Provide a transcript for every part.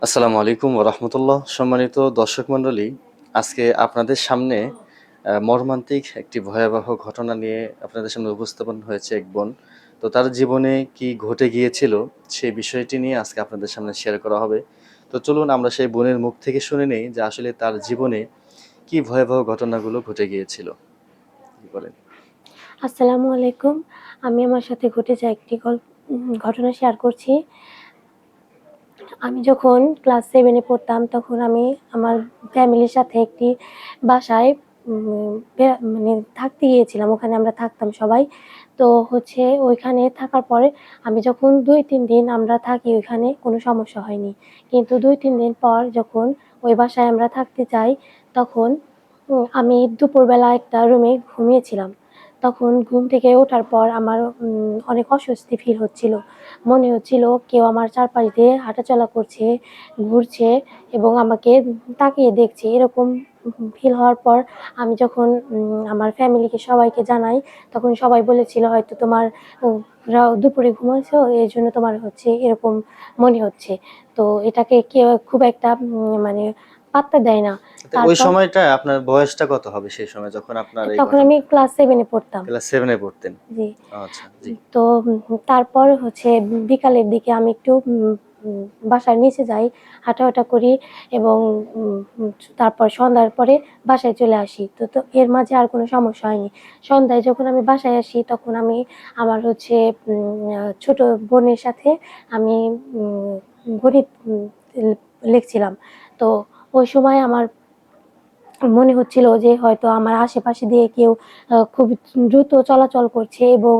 আসসালামু আলাইকুম ওরহমতুল্লাহ। সম্মানিত দর্শক মণ্ডলী, আজকে আপনাদের সামনে মর্মান্তিক একটি ভয়াবহ ঘটনা নিয়ে আপনাদের সামনে উপস্থাপন হয়েছে এক বোন। তো তার জীবনে কি ঘটে গিয়েছিল সেই বিষয়টি নিয়ে আজকে আপনাদের সামনে শেয়ার করা হবে। তো চলুন আমরা সেই বোনের মুখ থেকে শুনে নেই যে আসলে তার জীবনে কি ভয়াবহ ঘটনাগুলো ঘটে গিয়েছিল। কি বলেন? আসসালামু আলাইকুম। আমি আমার সাথে ঘটে যাওয়া একটি ঘটনা শেয়ার করছি। আমি যখন ক্লাস 7 এ পড়তাম তখন আমি আমার ফ্যামিলির সাথে একটি বাসায় মানে থাকতে গিয়েছিলাম। ওখানে আমরা থাকতাম সবাই। তো ওইখানে থাকার পরে আমি যখন ২-৩ দিন আমরা থাকি ওইখানে কোনো সমস্যা হয়নি। কিন্তু ২-৩ দিন পর যখন ওই বাসায় আমরা থাকতে যাই তখন আমি দুপুরবেলা একটা রুমে ঘুমিয়েছিলাম। তখন ঘুম থেকে ওঠার পর আমার অনেক অস্বস্তি ফিল হচ্ছিল। মনে হচ্ছিল কেউ আমার চারপাশ দিয়ে হাঁটাচলা করছে, ঘুরছে এবং আমাকে তাকিয়ে দেখছে। এরকম ফিল হওয়ার পর আমি যখন আমার ফ্যামিলিকে সবাইকে জানাই, তখন সবাই বলেছিল হয়তো তোমার দুপুরে ঘুমাইছো এজন্য তোমার এরকম মনে হচ্ছে। তো এটাকে কেউ খুব একটা মানে পাত্তা দেয় না। তো ওই তারপর সময়টা আপনার বয়সটা কত হবে সেই সময় যখন আপনার এই তখন আমি ঘটনাটা? ক্লাস 7 এ পড়তাম। ক্লাস 7 এ পড়তেন? জি। আচ্ছা, জি। তো তারপর বিকালের দিকে আমি একটু বাসার নিচে যাই, হাঁটাহাঁটা করি এবং উম উম তারপর সন্ধ্যার পরে বাসায় চলে আসি। তো এর মাঝে আর কোনো সমস্যা হয়নি। সন্ধ্যায় যখন আমি বাসায় আসি তখন আমি আমার ছোট বোনের সাথে আমি উম গণিত লিখছিলাম। তো ওই সময় আমার মনে হচ্ছিল যে হয়তো আমার আশেপাশে দিয়ে কেউ খুব দ্রুত চলাচল করছে এবং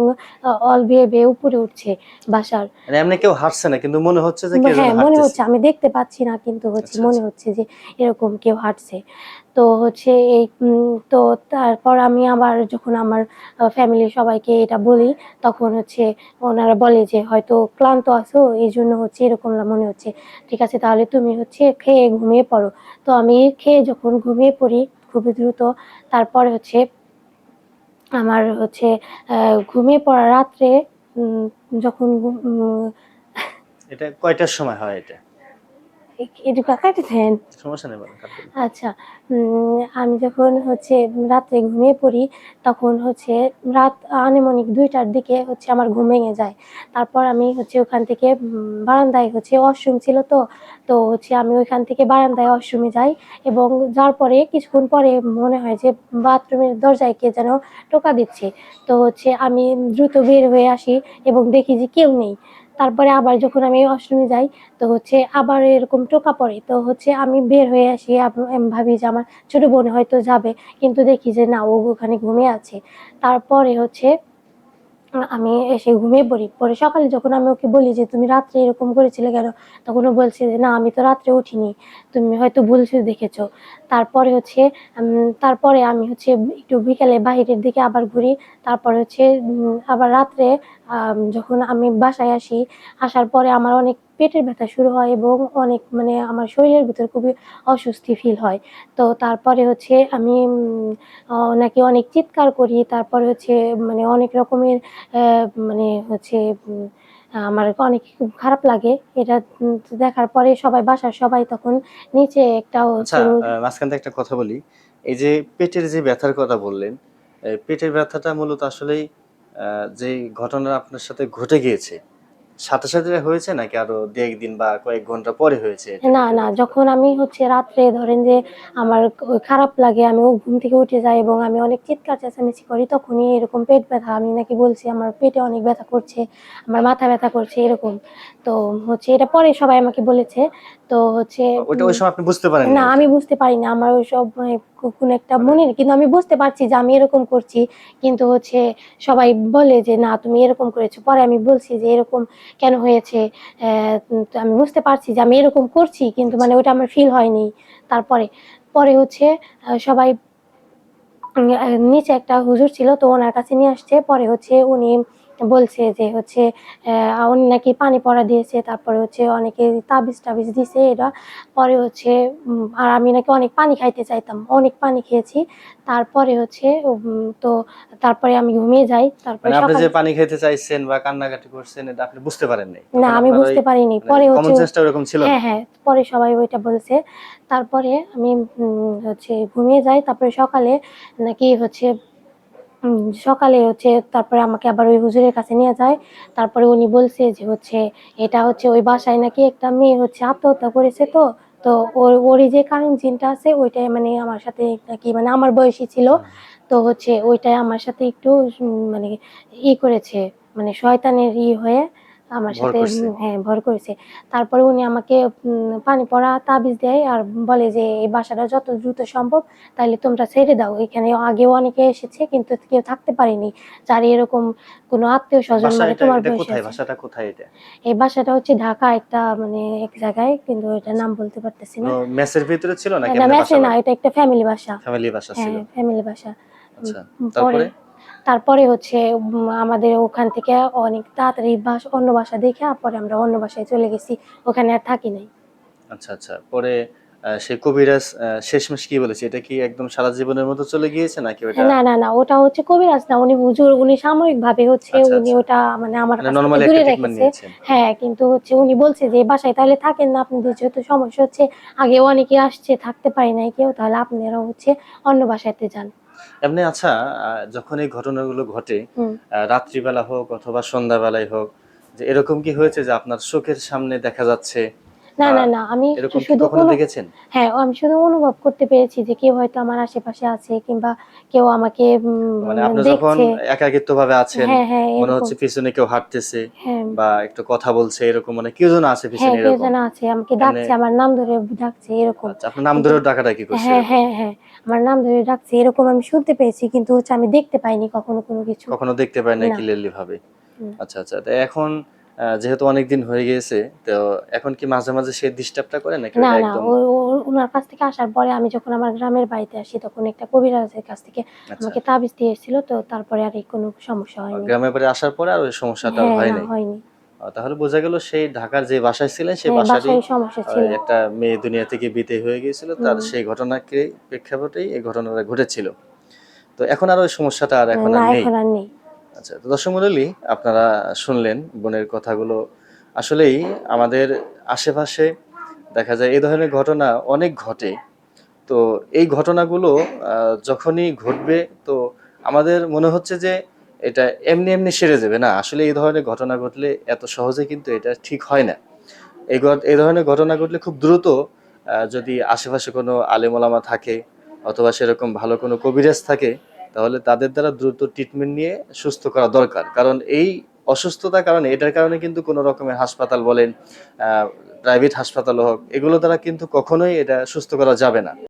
অল বেয়ে, বেয়ে উপরে উঠছে বাসার। মানে এমনি কেউ হাঁটছে না কিন্তু মনে হচ্ছে যে কেউ যেন হ্যাঁ, মনে হাঁটতেছে। হচ্ছে আমি দেখতে পাচ্ছি না কিন্তু আচ্ছা, মনে আচ্ছা। হচ্ছে যে এরকম কেউ হাঁটছে। তো হচ্ছে এই তো তারপর আমি আবার যখন আমার ফ্যামিলির সবাইকে এটা বলি তখন ওনারা বলে যে, "হয়তো ক্লান্ত আছো এইজন্য এরকম মনে হচ্ছে। ঠিক আছে তাহলে তুমি খেয়ে ঘুমিয়ে পড়ো।" তো আমি খেয়ে যখন ঘুমিয়ে পড়ি খুবই দ্রুত তারপরে আমার আ ঘুমিয়ে পড়া রাত্রে উম যখন ঘুম এটা কয়টার সময় হয় এটা? একটু কাকাইতে দেন। সমস্যা নেই, বলেন, কাটবেন না। আচ্ছা, আমি যখন রাত্রে ঘুমিয়ে পড়ি, তখন রাত আনুমানিক ২টার দিকে আমার ঘুম ভেঙে যায়। তারপর আমি ওখান থেকে বারান্দায় ওয়াশরুম ছিল তো, তো আমি ওইখান থেকে বারান্দায় ওয়াশরুমে যাই এবং যাওয়ার পরে কিছুক্ষণ পরে মনে হয় যে বাথরুমের দরজায় কে যেন টোকা দিচ্ছে। তো আমি দ্রুত বের হয়ে আসি এবং দেখি যে কেউ নেই। তারপরে আবার যখন আমি ওয়াশরুমে যাই তো আবার এরকম টোকা পড়ে। তো আমি বের হয়ে আসি আমি ভাবি যে আমার ছোট বোন হয়তো যাবে। কিন্তু দেখি যে না ও ওখানে ঘুমিয়ে আছে। তারপরে আমি এসে ঘুমিয়ে পড়ি। পরে সকালে যখন আমি ওকে বলি যে, "তুমি রাত্রে এরকম করেছিলে কেন?" তখন ও বলছে যে, "না আমি তো রাত্রে উঠিনি। তুমি হয়তো ভুল দেখেছো।" তারপরে তারপরে আমি একটু বিকালে বাহিরের দিকে আবার ঘুরি। তারপরে আবার রাত্রে যখন আমি বাসায় আসি, আসার পরে আমার অনেক পেটের ব্যথা শুরু হয় এবং অনেক মানে আমার শরীরের ভিতর খুবই অস্বস্তি ফিল হয়। তো তারপরে আমি নাকি অনেক চিৎকার করি। তারপরে মানে অনেক রকমের অ্যা মানে উম আমার অনেক খুব খারাপ লাগে। এটা দেখার পরে বাসার সবাই তখন নিচে একটা আচ্ছা, মাঝখান থেকে একটা কথা বলি। এই যে পেটের যে ব্যথার কথা বললেন, পেটের ব্যথাটা মূলত আসলেই আ যেই ঘটনা আপনার সাথে ঘটে গিয়েছে, সাথে, সাথে হয়েছে নাকি আরো ১-১ দিন বা কয়েক ঘন্টা পরে হয়েছে এটা না, পেটের না ব্যথাটা? যখন আমি রাত্রে ধরেন যে আমার খারাপ লাগে, আমি ঘুম থেকে উঠে যাই এবং আমি অনেক চিৎকার চেঁচামেচি করি, তখনই এরকম পেট ব্যথা আমি নাকি বলছি আমার পেটে অনেক ব্যথা করছে, আমার মাথা ব্যথা করছে এরকম। তো এটা পরে সবাই আমাকে বলেছে। তো ওইটা ওই উম সময় আপনি বুঝতে পারেননি না ওইটা? আমি বুঝতে পারি না। আমার ওইসব কোনো একটা মানে মনে নেই। কিন্তু আমি বুঝতে পারছি যে আমি এরকম করছি। কিন্তু সবাই বলে যে, "না তুমি এরকম করেছো।" পরে আমি বলছি যে, "এরকম কেন হয়েছে?" তো আমি বুঝতে পারছি যে আমি এরকম করছি কিন্তু আচ্ছা। মানে ওইটা আমার ফিল হয়নি। তারপরে, পরে সবাই নিচে একটা হুজুর ছিল তো ওনার কাছে নিয়ে আসছে। পরে উনি বলছে যে হচ্ছে উনি নাকি পানি পড়া দিয়েছে, তারপরে হচ্ছে অনেকে তাবিজ টাবিজ দিছে এরা। পরে হচ্ছে আর আমি নাকি অনেক পানি খাইতে চাইতাম, অনেক পানি খেয়েছি। তারপরে হচ্ছে তো তারপরে আমি ঘুমিয়ে যাই। তারপরে মানে আপনি যে সকালে পানি খেতে চাইছেন বা কান্নাকাটি করছেন এটা আপনি বুঝতে পারেন নাই, না তখন আমি আপনার ওই বুঝতে পারিনি। মানে পরে হচ্ছে কমন সেন্সটা ওরকম ছিল না। হ্যাঁ, হ্যাঁ, পরে সবাই ওইটা বলছে। তারপরে আমি হচ্ছে ঘুমিয়ে যাই। তারপরে সকালে নাকি হচ্ছে সকালে হচ্ছে তারপরে আমাকে আবার ওই হুজুরের কাছে নিয়ে যায়। তারপরে উনি বলছে যে হচ্ছে এটা হচ্ছে ওই বাসায় নাকি একটা মেয়ে হচ্ছে আত্মহত্যা করেছে তো। তো ওরই যে কারেন্ট জিনটা আছে ওইটাই মানে আমার সাথে নাকি মানে আমার বয়সী ছিল। হুম, তো হচ্ছে ওইটাই আমার সাথে একটু মানে করেছে, মানে শয়তানের হয়ে আমার ভর সাথে করছে। হ্যাঁ, ভর করেছে। তারপরে উনি আমাকে পানি পড়া তাবিজ দেয় আর বলে যে, "এই বাসাটা যত দ্রুত সম্ভব তাইলে তোমরা ছেড়ে দাও। এখানে আগেও অনেকে এসেছে কিন্তু কেউ থাকতে পারেনি। যার এরকম কোনো আত্মীয়স্বজন বাসা মানে এটা তোমার এটা বয়সী কোথায়, আছে।" বাসাটা কোথায় এটা? এই বাসাটা হচ্ছে ঢাকা একটা মানে এক জায়গায়, কিন্তু এটার আচ্ছা, নাম বলতে পারতেছি না। কোনো মেসের ভিতরে ছিল নাকি না এমনি মেসে বাসা না, বাড়ি? এটা একটা ফ্যামিলি বাসা। ফ্যামিলি বাসা ছিল। হ্যাঁ, ফ্যামিলি বাসা। আচ্ছা, পরে তারপরে? তারপরে হচ্ছে আমাদের ওখান থেকে অনেক তাড়াতাড়ি অন্য বাসা দেখে পরে আমরা অন্য বাসায় চলে গেছি। ওখানে আর থাকি নাই। আচ্ছা, আচ্ছা। পরে সেই কবিরাজ শেষমেশ কি বলেছে? এটা কি একদম সারা জীবনের মতো চলে গিয়েছে নাকি ওটা না, না, না, ওটা হচ্ছে কবিরাজ না। উনি হুজুর, উনি সাময়িকভাবে হচ্ছে আচ্ছা, উনি আচ্ছা। ওটা মানে আমার মানে কাছ থেকে নরমালি একটা দূরে ট্রিটমেন্ট রেখেছে। নিয়েছেন। হ্যাঁ, কিন্তু হচ্ছে উনি বলছে যে, "বাসায় তাহলে থাকেন না। আপনাদের যেহেতু সমস্যা হচ্ছে, আগেও অনেকে আসছে, থাকতে পারে নাই কেউ। তাহলে আপনারা হচ্ছে অন্য বাসাতে যান।" এমনি আচ্ছা, যখন এই ঘটনাগুলো ঘটে, হুম। রাত্রিবেলা হোক অথবা সন্ধ্যাবেলায় হোক, যে এরকম কি হয়েছে যে আপনার চোখের সামনে দেখা যাচ্ছে না, বা না, না। আমি এরকম কি শুধু কখনো দেখেছেন? হ্যাঁ, আমি শুধু অনুভব করতে পেরেছি যে কেউ হয়তো আমার আশেপাশে আছে কিংবা কেউ আমাকে মানে আপনি যখন দেখছে। একাকিত্বভাবে আছেন, হ্যাঁ, হ্যাঁ, মনে এরকম। হচ্ছে পিছনে কেউ হাঁটতেছে হ্যাঁ, বা একটু কথা বলছে এরকম, মানে কেউ যেন আছে হ্যাঁ, পিছনে কেউ এরকম। যেন আছে। আমাকে এমনি ডাকছে, আমার নাম ধরে ডাকছে এরকম। আচ্ছা, আপনার নাম কিন্তু ধরেও ডাকাডাকি করছে হ্যাঁ, এরকম। হ্যাঁ, হ্যাঁ। আমার নাম ধরে ডাকছে এরকম আমি শুনতে পেয়েছি। কিন্তু হচ্ছে আমি দেখতে পাইনি কখনো কোনো কিছু। কখনো দেখতে পায় নাই না। ক্লিয়ারলি ভাবে। হুম। আচ্ছা, আচ্ছা। তো এখন যেহেতু অনেকদিন হয়ে গিয়েছে, তো এখন কি মাঝে, মাঝে সে ডিস্টার্বটা করে নাকি না, ওটা না। একদম উনার কাছ থেকে আসার পরে আমি যখন আমার গ্রামের বাড়িতে আসি তখন একটা কবিরাজের কাছ থেকে আচ্ছা, আমাকে তাবিজ দিয়ে এসেছিল। তো তারপরে আর কোনো সমস্যা হয়নি। গ্রামের বাড়ি আসার পরে আর ওই সমস্যাটা আর হ্যাঁ, হয় না নাই? হয়নি। তাহলে বোঝা গেল সেই ঢাকার যে বাসায় ছিলেন সেই হ্যাঁ, বাসারই বাসায় সমস্যা ছিল। একটা মেয়ে দুনিয়া থেকে বিদায় হয়ে গিয়েছিল। তার হুম। সেই ঘটনাকে প্রেক্ষাপটেই এই ঘটনাটা ঘটেছিল। তো এখন আর ওই সমস্যাটা আর এখন না আর নেই। এখন আর নেই। আচ্ছা, তো দর্শক মণ্ডলী, আপনারা শুনলেন বোনের কথাগুলো। আসলেই আমাদের আশেপাশে দেখা যায় এই ধরনের ঘটনা অনেক ঘটে। তো এই ঘটনাগুলো যখনই ঘটবে, তো আমাদের মনে হচ্ছে যে এটা এমনি এমনি সেরে যাবে না। আসলে এই ধরনের ঘটনা ঘটলে এত সহজে কিন্তু এটা ঠিক হয় না। এই ধরনের ঘটনা ঘটলে খুব দ্রুত যদি আশেপাশে কোনো আলেম ওলামা থাকে অথবা সেরকম ভালো কোনো কবিরাজ থাকে, তাহলে তাদের দ্বারা দ্রুত ট্রিটমেন্ট নিয়ে সুস্থ করা দরকার। কারণ এই অসুস্থতার কারণে, এটার কারণে কিন্তু কোনো রকমের হাসপাতাল বলেন, প্রাইভেট হাসপাতাল হোক, এগুলো দ্বারা কিন্তু কখনোই এটা সুস্থ করা যাবে না।